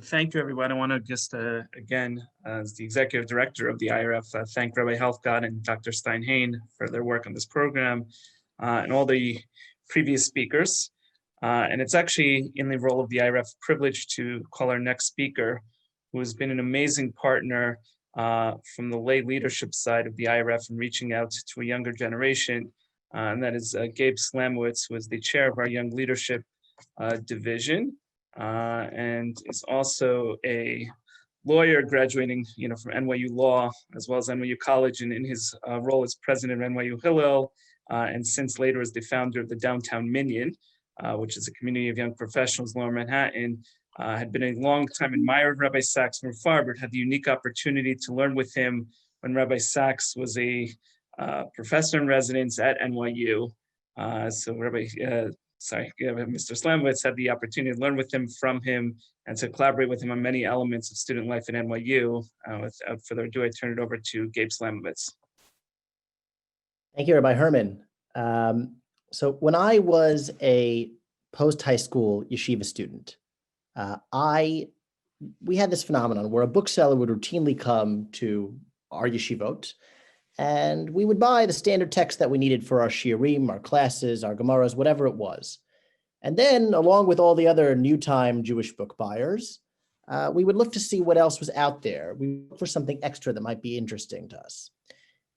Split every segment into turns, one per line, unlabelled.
Thank you, everyone. I want to just, again, as the executive director of the IRF, thank Rabbi Helfgott and Dr. Stein-Hain for their work on this program and all the previous speakers. And it's actually in the role of the IRF privilege to call our next speaker, who has been an amazing partner from the lay leadership side of the IRF and reaching out to a younger generation. And that is Gabe Slamovits, who is the chair of our Young Leadership Division. And is also a lawyer graduating, from NYU Law as well as NYU College, and in his role as president of NYU Hillel, and since later as the founder of the Downtown Minyan, which is a community of young professionals in Lower Manhattan. Had been a long time admirer of Rabbi Sacks from afar, but had the unique opportunity to learn with him when Rabbi Sacks was a professor in residence at NYU. So Mr. Slamovits had the opportunity to learn with him, from him, and to collaborate with him on many elements of student life at NYU. Without further ado, I turn it over to Gabe Slamovits.
Thank you, Rabbi Herman. So when I was a post-high school yeshiva student, we had this phenomenon where a bookseller would routinely come to our yeshivot, and we would buy the standard text that we needed for our shiurim, our classes, our gemaras, whatever it was. And then, along with all the other new time Jewish book buyers, we would look to see what else was out there. We would look for something extra that might be interesting to us.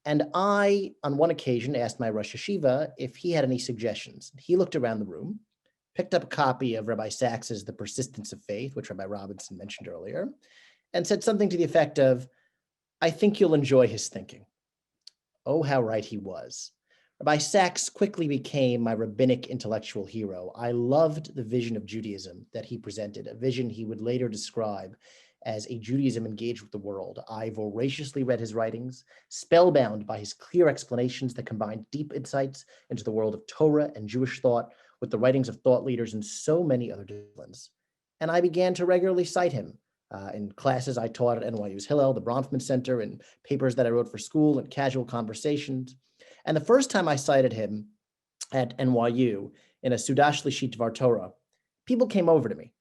And I, on one occasion, asked my Rosh Yeshiva if he had any suggestions. He looked around the room, picked up a copy of Rabbi Sacks's The Persistence of Faith, which Rabbi Robinson mentioned earlier, and said something to the effect of, "I think you'll enjoy his thinking." Oh, how right he was. Rabbi Sacks quickly became my rabbinic intellectual hero. I loved the vision of Judaism that he presented, a vision he would later describe as a Judaism engaged with the world. I voraciously read his writings, spellbound by his clear explanations that combined deep insights into the world of Torah and Jewish thought with the writings of thought leaders in so many other disciplines. And I began to regularly cite him in classes I taught at NYU's Hillel, the Bronfman Center, in papers that I wrote for school, and casual conversations. And the first time I cited him at NYU in a Sudash Lishit Dvar Torah, people came over to me.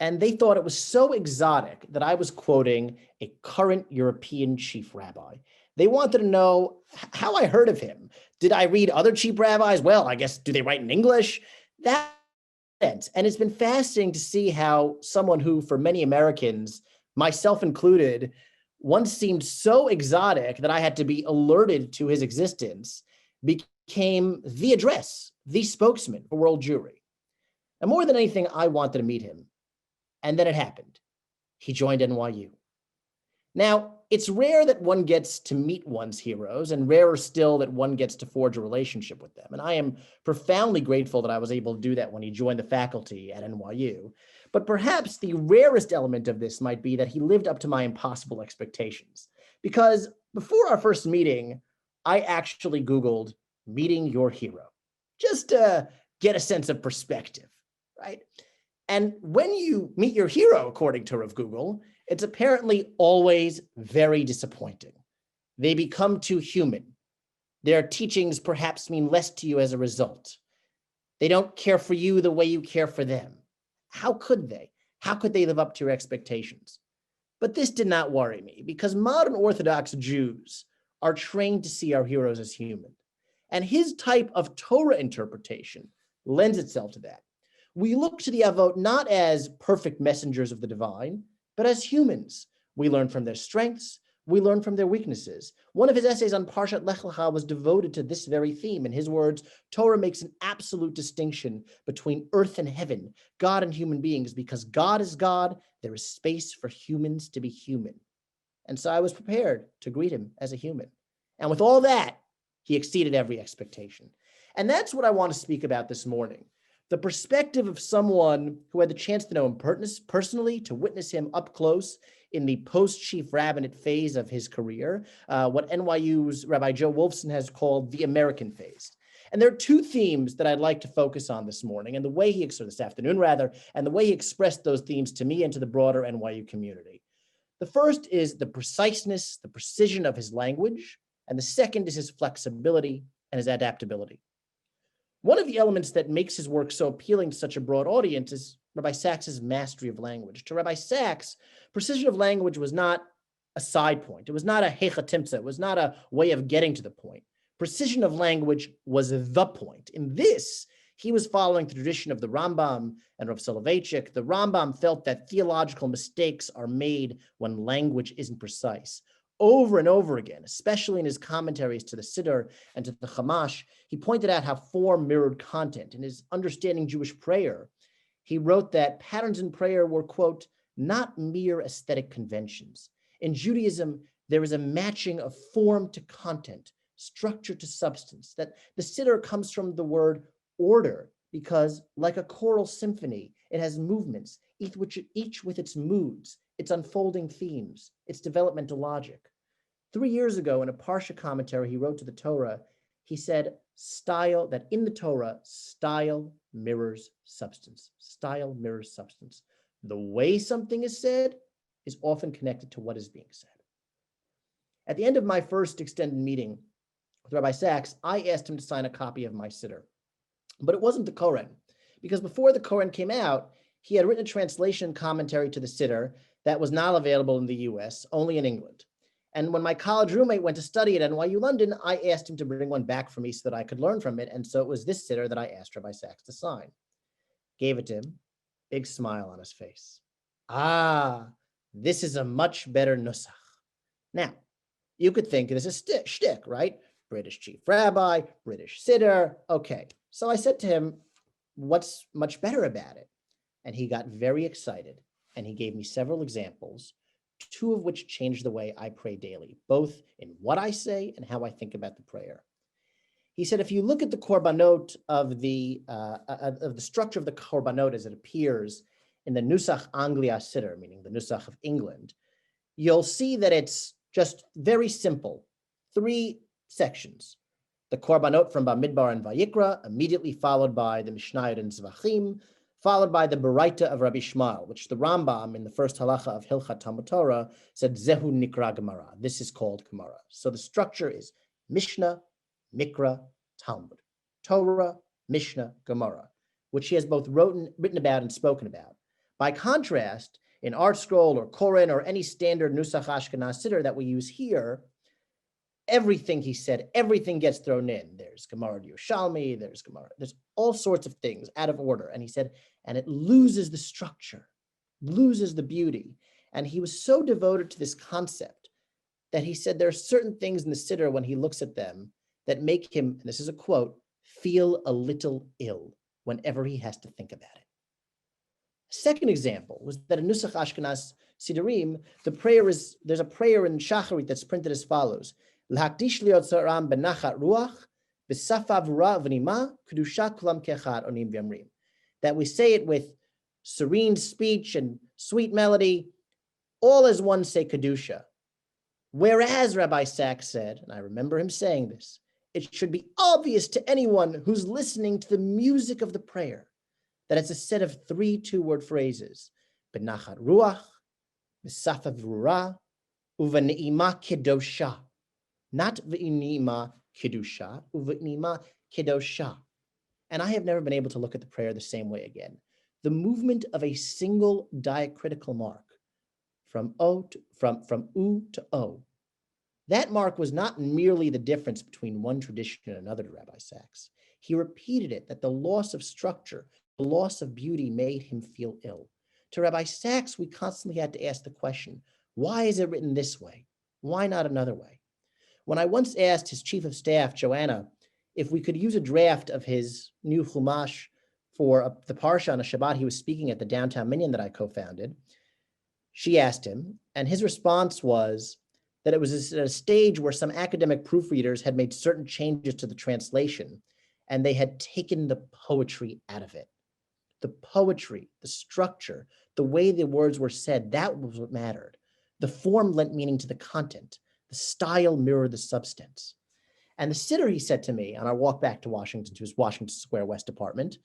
And they thought it was so exotic that I was quoting a current European chief rabbi. They wanted to know how I heard of him. Did I read other chief rabbis? Well, I guess, do they write in English? That sense. And it's been fascinating to see how someone who, for many Americans, myself included, once seemed so exotic that I had to be alerted to his existence, became the address, the spokesman for world Jewry. And more than anything, I wanted to meet him. And then it happened. He joined NYU. Now, it's rare that one gets to meet one's heroes, and rarer still that one gets to forge a relationship with them. And I am profoundly grateful that I was able to do that when he joined the faculty at NYU. But perhaps the rarest element of this might be that he lived up to my impossible expectations. Because before our first meeting, I actually Googled meeting your hero, just to get a sense of perspective, right? And when you meet your hero, according to Rav Google, it's apparently always very disappointing. They become too human. Their teachings perhaps mean less to you as a result. They don't care for you the way you care for them. How could they? How could they live up to your expectations? But this did not worry me, because modern Orthodox Jews are trained to see our heroes as human. And his type of Torah interpretation lends itself to that. We look to the Avot not as perfect messengers of the divine, but as humans. We learn from their strengths. We learn from their weaknesses. One of his essays on Parshat Lech Lecha was devoted to this very theme. In his words, Torah makes an absolute distinction between earth and heaven, God and human beings, because God is God. There is space for humans to be human. And so I was prepared to greet him as a human. And with all that, he exceeded every expectation. And that's what I want to speak about this morning. The perspective of someone who had the chance to know him personally, to witness him up close in the post-chief rabbinate phase of his career, what NYU's Rabbi Joe Wolfson has called the American phase. And there are two themes that I'd like to focus on this morning, and the way he, or this afternoon rather, and the way he expressed those themes to me and to the broader NYU community. The first is the preciseness, the precision of his language, and the second is his flexibility and his adaptability. One of the elements that makes his work so appealing to such a broad audience is Rabbi Sachs's mastery of language. To Rabbi Sachs, precision of language was not a side point. It was not a hecha timtza. It was not a way of getting to the point. Precision of language was the point. In this, he was following the tradition of the Rambam and Rav Soloveitchik. The Rambam felt that theological mistakes are made when language isn't precise. Over and over again, especially in his commentaries to the Siddur and to the Chumash, he pointed out how form mirrored content. In his Understanding Jewish Prayer, he wrote that patterns in prayer were, quote, not mere aesthetic conventions. In Judaism, there is a matching of form to content, structure to substance, that the Siddur comes from the word order, because like a choral symphony, it has movements, each with its moods, its unfolding themes, its developmental logic. 3 years ago, in a Parsha commentary he wrote to the Torah, he said, that in the Torah, style mirrors substance. Style mirrors substance. The way something is said is often connected to what is being said. At the end of my first extended meeting with Rabbi Sachs, I asked him to sign a copy of my Siddur. But it wasn't the Koren, because before the Koren came out, he had written a translation commentary to the Siddur that was not available in the US, only in England. And when my college roommate went to study at NYU London, I asked him to bring one back for me so that I could learn from it. And so it was this Siddur that I asked Rabbi Sachs to sign. Gave it to him, big smile on his face. Ah, this is a much better nusach. Now, you could think this is a shtick, right? British chief rabbi, British Siddur. Okay, so I said to him, what's much better about it? And he got very excited, and he gave me several examples, 2 of which changed the way I pray daily, both in what I say and how I think about the prayer. He said, if you look at the korbanot of the structure of the korbanot as it appears in the Nusach Anglia Siddur, meaning the Nusach of England, you'll see that it's just very simple. 3 sections. The korbanot from Bamidbar and Vayikra, immediately followed by the Mishnayot and Zvachim, followed by the Baraita of Rabbi Shmuel, which the Rambam in the first halacha of Hilchat Talmud Torah said, Zehu Nikra Gemara. This is called Gemara. So the structure is Mishnah, Mikra, Talmud. Torah, Mishnah, Gemara, which he has both written about and spoken about. By contrast, in Art Scroll or Koren or any standard Nusach Ashkenaz Siddur that we use here, everything he said, everything gets thrown in. There's Gemara Yerushalmi, there's Gemara, there's all sorts of things out of order. And he said, and it loses the structure, loses the beauty. And he was so devoted to this concept that he said there are certain things in the Siddur when he looks at them that make him, and this is a quote, feel a little ill whenever he has to think about it. Second example was that in Nusach Ashkenaz Siddurim, there's a prayer in Shacharit that's printed as follows. L'hakdish liot saram benachat ruach, b'safa v'ra v'nima, kedusha kulam kechad onim v'yamrim. That we say it with serene speech and sweet melody, all as one say kedusha. Whereas Rabbi Sachs said, and I remember him saying this, it should be obvious to anyone who's listening to the music of the prayer that it's a set of 3 2-word phrases, benachat ruach, b'safa v'ra, uve'ne'ima kedosha. Not v'ne'ima kedusha, uve'ne'ima kedosha. And I have never been able to look at the prayer the same way again. The movement of a single diacritical mark from U to O. That mark was not merely the difference between one tradition and another to Rabbi Sachs. He repeated it, that the loss of structure, the loss of beauty made him feel ill. To Rabbi Sachs, we constantly had to ask the question, why is it written this way? Why not another way? When I once asked his chief of staff, Joanna, if we could use a draft of his new Chumash for the Parsha on a Shabbat he was speaking at the downtown Minyan that I co-founded, she asked him, and his response was that it was at a stage where some academic proofreaders had made certain changes to the translation, and they had taken the poetry out of it. The poetry, the structure, the way the words were said, that was what mattered. The form lent meaning to the content. The style mirrored the substance. And the Siddur, he said to me on our walk back to Washington, to his Washington Square West apartment,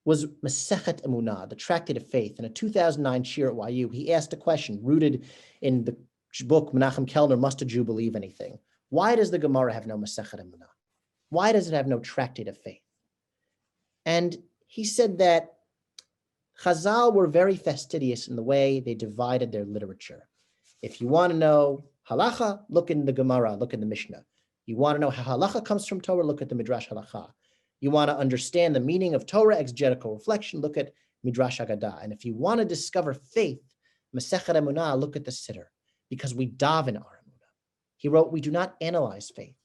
was Masechet Emunah, the Tractate of Faith. In a 2009 shir at YU, he asked a question rooted in the book Menachem Kellner, Must a Jew Believe Anything? Why does the Gemara have no Masechet Emunah? Why does it have no Tractate of Faith? And he said that Chazal were very fastidious in the way they divided their literature. If you want to know halacha, look in the Gemara, look in the Mishnah. You want to know how halacha comes from Torah, look at the Midrash Halacha. You want to understand the meaning of Torah, exegetical reflection, look at Midrash Haggadah. And if you want to discover faith, Masechet Emunah, look at the Siddur, because we daven our Emunah. He wrote, we do not analyze faith,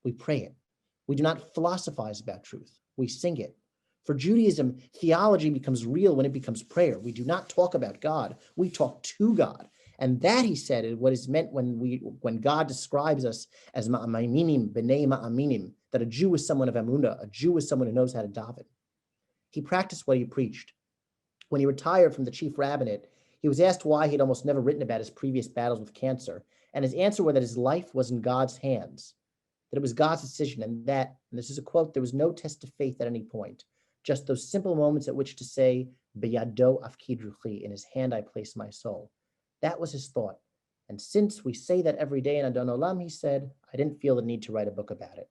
we pray it. We do not philosophize about truth, we sing it. For Judaism, theology becomes real when it becomes prayer. We do not talk about God, we talk to God. And that, he said, is what is meant when God describes us as ma'aminim, b'nei ma'aminim, that a Jew is someone of emunah, a Jew is someone who knows how to daven. He practiced what he preached. When he retired from the chief rabbinate, he was asked why he'd almost never written about his previous battles with cancer. And his answer was that his life was in God's hands, that it was God's decision, and that, and this is a quote, there was no test of faith at any point, just those simple moments at which to say, b'yado afkid ruchi, in his hand I place my soul. That was his thought. And since we say that every day in Adon Olam, he said, I didn't feel the need to write a book about it.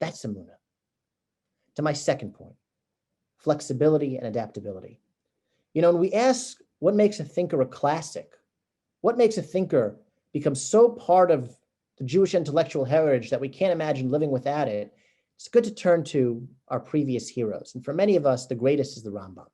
That's emunah. To my second point, flexibility and adaptability. You know, when we ask what makes a thinker a classic, what makes a thinker become so part of the Jewish intellectual heritage that we can't imagine living without it, it's good to turn to our previous heroes. And for many of us, the greatest is the Rambam.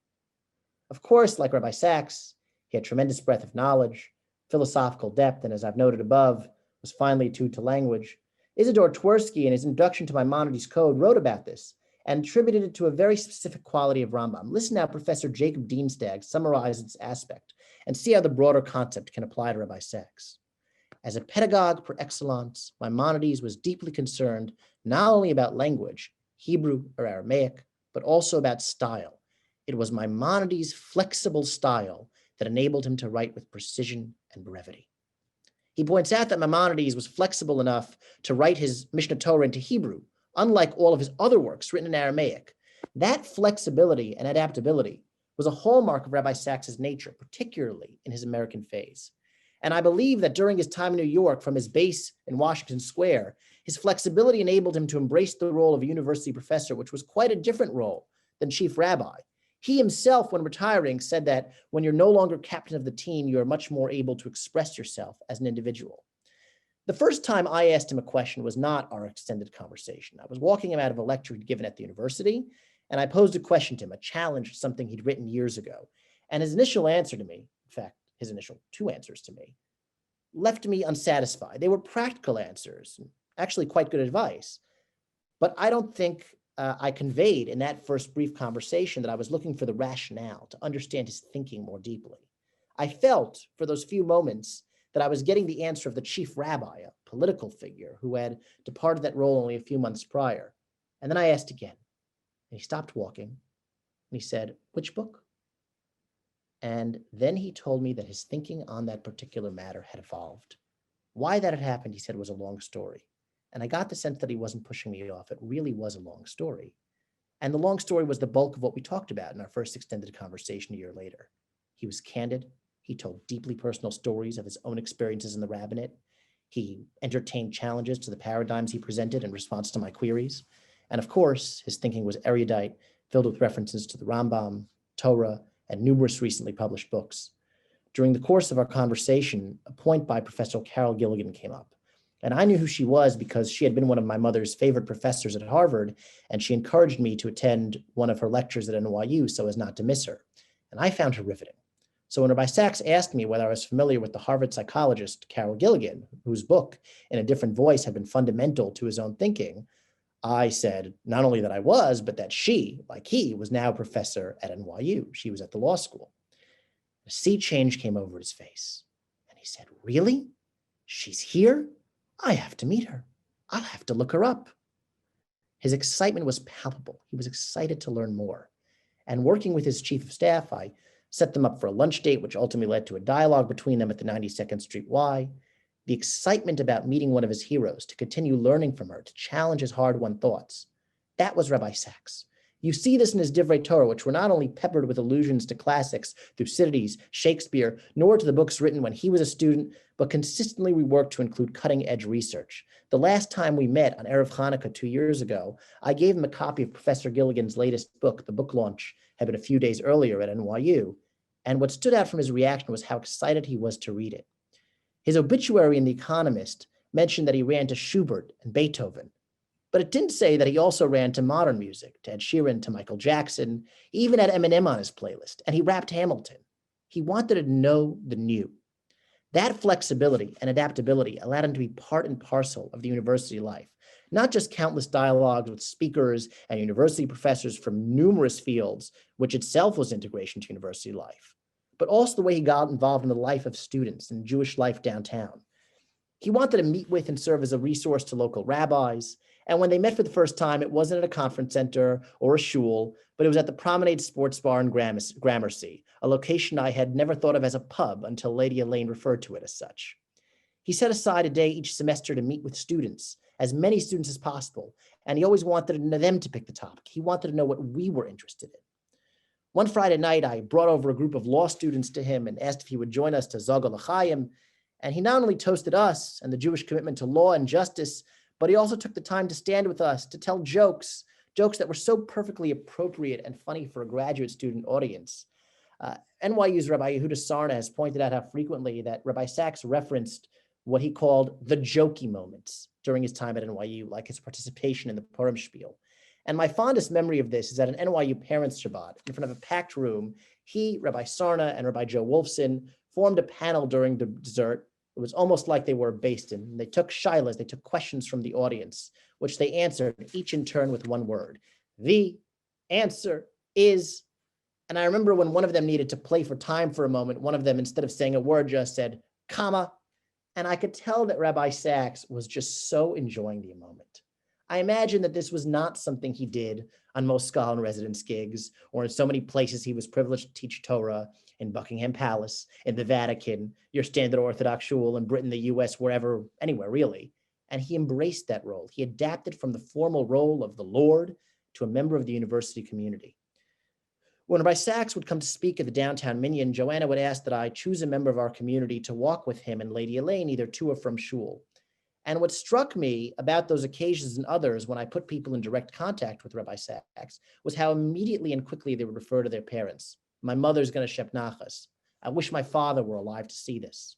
Of course, like Rabbi Sachs, he had tremendous breadth of knowledge, philosophical depth, and as I've noted above, was finely attuned to language. Isidore Twersky, in his introduction to Maimonides' Code, wrote about this and attributed it to a very specific quality of Rambam. Listen how Professor Jacob Dienstag summarizes this aspect and see how the broader concept can apply to Rabbi Sachs. As a pedagogue par excellence, Maimonides was deeply concerned not only about language, Hebrew or Aramaic, but also about style. It was Maimonides' flexible style that enabled him to write with precision and brevity. He points out that Maimonides was flexible enough to write his Mishnah Torah into Hebrew, unlike all of his other works written in Aramaic. That flexibility and adaptability was a hallmark of Rabbi Sachs's nature, particularly in his American phase. And I believe that during his time in New York, from his base in Washington Square, his flexibility enabled him to embrace the role of a university professor, which was quite a different role than chief rabbi. He himself, when retiring, said that when you're no longer captain of the team, you're much more able to express yourself as an individual. The first time I asked him a question was not our extended conversation. I was walking him out of a lecture he'd given at the university, and I posed a question to him, a challenge, something he'd written years ago. And his initial answer to me, in fact, his initial two answers to me, left me unsatisfied. They were practical answers, actually quite good advice. But I don't think I conveyed in that first brief conversation that I was looking for the rationale to understand his thinking more deeply. I felt for those few moments that I was getting the answer of the chief rabbi, a political figure who had departed that role only a few months prior. And then I asked again, and he stopped walking, and he said, which book? And then he told me that his thinking on that particular matter had evolved. Why that had happened, he said, was a long story. And I got the sense that he wasn't pushing me off. It really was a long story. And the long story was the bulk of what we talked about in our first extended conversation a year later. He was candid. He told deeply personal stories of his own experiences in the rabbinate. He entertained challenges to the paradigms he presented in response to my queries. And of course, his thinking was erudite, filled with references to the Rambam, Torah, and numerous recently published books. During the course of our conversation, a point by Professor Carol Gilligan came up. And I knew who she was because she had been one of my mother's favorite professors at Harvard, and she encouraged me to attend one of her lectures at NYU so as not to miss her. And I found her riveting. So when Rabbi Sachs asked me whether I was familiar with the Harvard psychologist Carol Gilligan, whose book, In a Different Voice, had been fundamental to his own thinking, I said not only that I was, but that she, like he, was now a professor at NYU. She was at the law school. A sea change came over his face, and he said, really? She's here? I have to meet her. I'll have to look her up. His excitement was palpable. He was excited to learn more. And working with his chief of staff, I set them up for a lunch date, which ultimately led to a dialogue between them at the 92nd Street Y. The excitement about meeting one of his heroes, to continue learning from her, to challenge his hard-won thoughts. That was Rabbi Sachs. You see this in his Divrei Torah, which were not only peppered with allusions to classics, Thucydides, Shakespeare, nor to the books written when he was a student, but consistently reworked to include cutting-edge research. The last time we met on Erev Hanukkah 2 years ago, I gave him a copy of Professor Gilligan's latest book. The book launch had been a few days earlier at NYU, and what stood out from his reaction was how excited he was to read it. His obituary in The Economist mentioned that he ran to Schubert and Beethoven, but it didn't say that he also ran to modern music, to Ed Sheeran, to Michael Jackson, even had Eminem on his playlist, and he rapped Hamilton. He wanted to know the new. That flexibility and adaptability allowed him to be part and parcel of the university life, not just countless dialogues with speakers and university professors from numerous fields, which itself was integration to university life, but also the way he got involved in the life of students and Jewish life downtown. He wanted to meet with and serve as a resource to local rabbis. And when they met for the first time, it wasn't at a conference center or a shul, but it was at the Promenade Sports Bar in Gramercy, a location I had never thought of as a pub until Lady Elaine referred to it as such. He set aside a day each semester to meet with students, as many students as possible, and he always wanted them to pick the topic. He wanted to know what we were interested in. One Friday night, I brought over a group of law students to him and asked if he would join us to Zog L'chaim, and he not only toasted us and the Jewish commitment to law and justice, but he also took the time to stand with us, to tell jokes that were so perfectly appropriate and funny for a graduate student audience. NYU's Rabbi Yehuda Sarna has pointed out how frequently that Rabbi Sachs referenced what he called the jokey moments during his time at NYU, like his participation in the Purim Spiel. And my fondest memory of this is at an NYU Parents Shabbat, in front of a packed room, he, Rabbi Sarna, and Rabbi Joe Wolfson formed a panel during the dessert. It was almost like they were based in. They took shilas, they took questions from the audience, which they answered each in turn with one word. The answer is, and I remember when one of them needed to play for time for a moment, one of them, instead of saying a word, just said, comma. And I could tell that Rabbi Sachs was just so enjoying the moment. I imagine that this was not something he did on most scholar in residence gigs or in so many places he was privileged to teach Torah, in Buckingham Palace, in the Vatican, your standard Orthodox shul in Britain, the US, wherever, anywhere really. And he embraced that role. He adapted from the formal role of the Lord to a member of the university community. When Rabbi Sachs would come to speak at the downtown Minyan, Joanna would ask that I choose a member of our community to walk with him and Lady Elaine, either to or from shul. And what struck me about those occasions and others when I put people in direct contact with Rabbi Sachs was how immediately and quickly they would refer to their parents. My mother's going to shep nachas. I wish my father were alive to see this.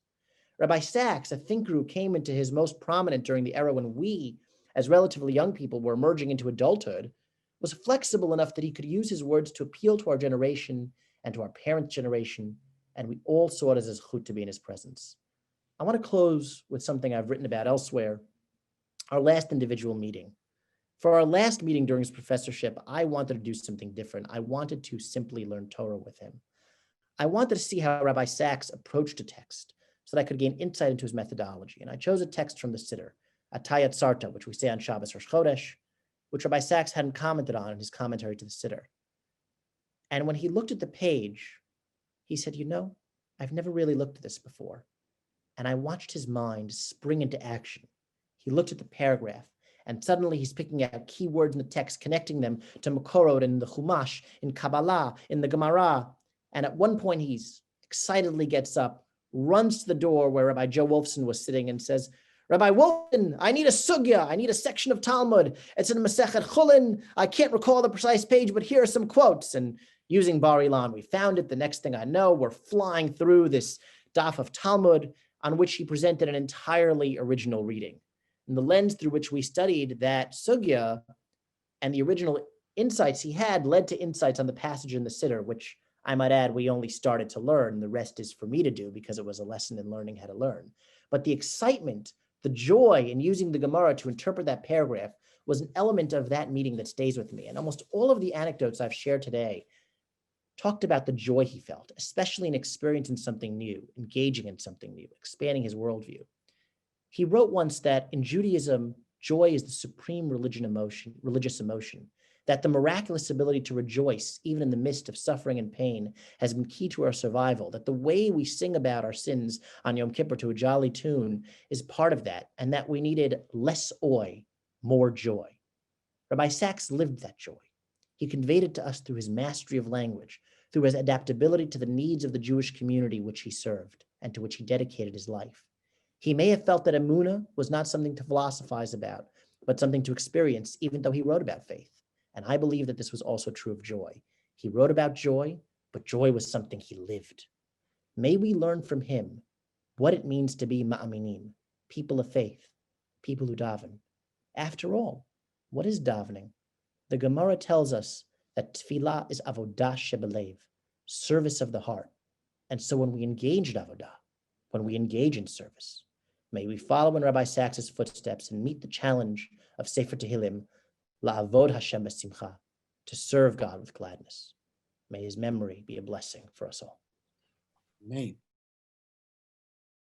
Rabbi Sachs, a thinker who came into his most prominent during the era when we, as relatively young people, were emerging into adulthood, was flexible enough that he could use his words to appeal to our generation and to our parents' generation, and we all saw it as a zechut to be in his presence. I want to close with something I've written about elsewhere, our last individual meeting. For our last meeting during his professorship, I wanted to do something different. I wanted to simply learn Torah with him. I wanted to see how Rabbi Sachs approached a text so that I could gain insight into his methodology. And I chose a text from the Siddur, Atayat Sarta, which we say on Shabbos Rosh Chodesh, which Rabbi Sachs hadn't commented on in his commentary to the Siddur. And when he looked at the page, he said, you know, I've never really looked at this before. And I watched his mind spring into action. He looked at the paragraph, and suddenly he's picking out keywords in the text, connecting them to Makorot in the Chumash, in Kabbalah, in the Gemara. And at one point, he excitedly gets up, runs to the door where Rabbi Joe Wolfson was sitting and says, Rabbi Wolfson, I need a sugya. I need a section of Talmud. It's in Masechet Chulin. I can't recall the precise page, but here are some quotes. And using Bar Ilan, we found it. The next thing I know, we're flying through this daf of Talmud on which he presented an entirely original reading. And the lens through which we studied that sugya and the original insights he had led to insights on the passage in the Siddur, which I might add, we only started to learn. The rest is for me to do because it was a lesson in learning how to learn. But the excitement, the joy in using the Gemara to interpret that paragraph was an element of that meeting that stays with me. And almost all of the anecdotes I've shared today talked about the joy he felt, especially in experiencing something new, engaging in something new, expanding his worldview. He wrote once that in Judaism, joy is the supreme religious emotion, that the miraculous ability to rejoice, even in the midst of suffering and pain, has been key to our survival, that the way we sing about our sins on Yom Kippur to a jolly tune is part of that, and that we needed less oi, more joy. Rabbi Sachs lived that joy. He conveyed it to us through his mastery of language, through his adaptability to the needs of the Jewish community which he served and to which he dedicated his life. He may have felt that Emunah was not something to philosophize about, but something to experience, even though he wrote about faith. And I believe that this was also true of joy. He wrote about joy, but joy was something he lived. May we learn from him what it means to be ma'aminim, people of faith, people who daven. After all, what is davening? The Gemara tells us that tefillah is avodah shebelev, service of the heart. And so when we engage in avodah, when we engage in service, may we follow in Rabbi Sachs's footsteps and meet the challenge of Sefer Tehillim, la'avod Hashem b'simcha, to serve God with gladness. May his memory be a blessing for us all.
Amen.